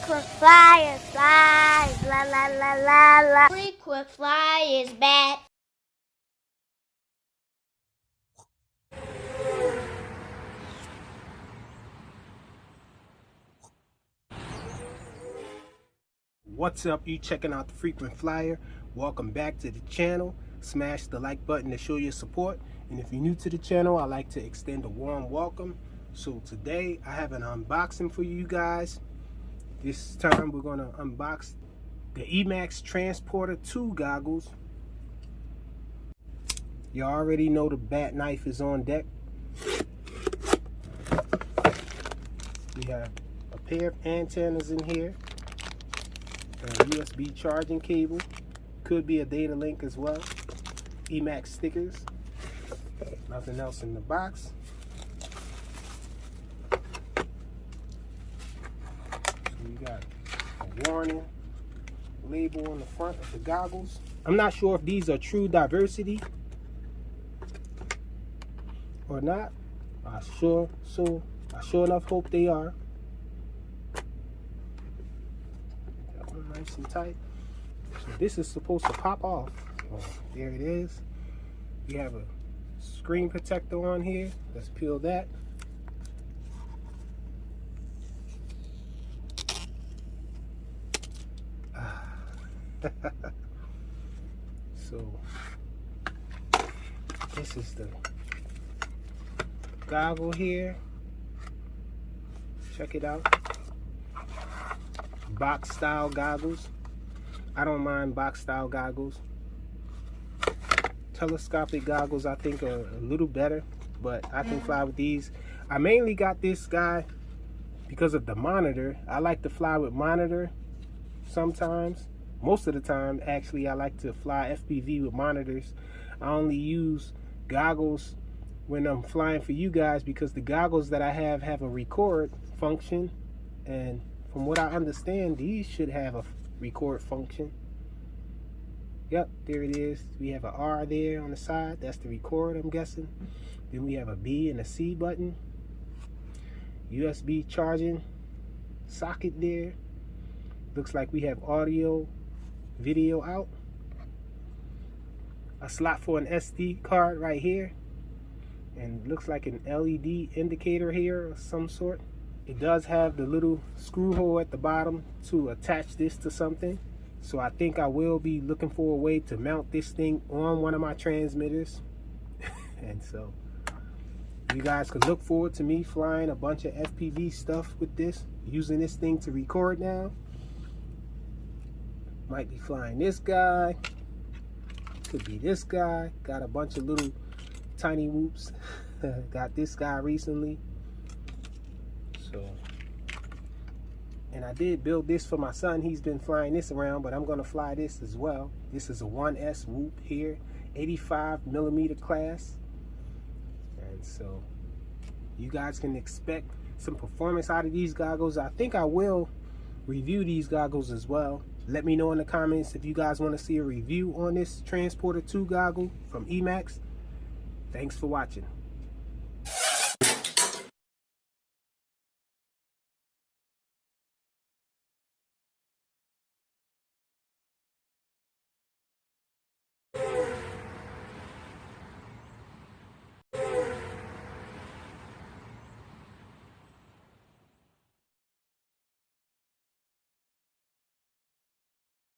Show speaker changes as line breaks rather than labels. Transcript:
Frequent flyer, flies, la la la la la. Frequent flyers back.
What's up? You checking out the Frequent Flyer. Welcome back to the channel. Smash the like button to show your support. And if you're new to the channel, I'd like to extend a warm welcome. So today I have an unboxing for you guys. This time we're going to unbox the Emax Transporter 2 goggles. You already know the bat knife is on deck. We have a pair of antennas in here. A USB charging cable, could be a data link as well. Emax stickers. Nothing else in the box. So we got a warning label on the front of the goggles. I'm not sure if these are true diversity or not. I sure enough hope they are. Nice and tight. So this is supposed to pop off. Oh, there it is. We have a screen protector on here. Let's peel that. So this is the goggle here. Check it out. Box style goggles. I don't mind box style goggles. Telescopic goggles I think are a little better, but I can fly with these. I mainly got this guy because of the monitor. I like to fly with monitor sometimes. Most of the time actually I like to fly FPV with monitors. I only use goggles when I'm flying for you guys because the goggles that I have a record function, and from what I understand, these should have a record function. Yep, there it is. We have an R there on the side. That's the record, I'm guessing. Then we have a B and a C button. USB charging socket there. Looks like we have audio, video out. A slot for an SD card right here. And looks like an LED indicator here of some sort. It does have the little screw hole at the bottom to attach this to something. So I think I will be looking for a way to mount this thing on one of my transmitters. And so you guys can look forward to me flying a bunch of FPV stuff with this, using this thing to record now. Might be flying this guy. Could be this guy. Got a bunch of little tiny whoops. Got this guy recently. So, and I did build this for my son. He's been flying this around, but I'm going to fly this as well. This is a 1S whoop here, 85mm class. And so you guys can expect some performance out of these goggles. I think I will review these goggles as well. Let me know in the comments if you guys want to see a review on this Transporter 2 goggle from Emax. Thanks for watching.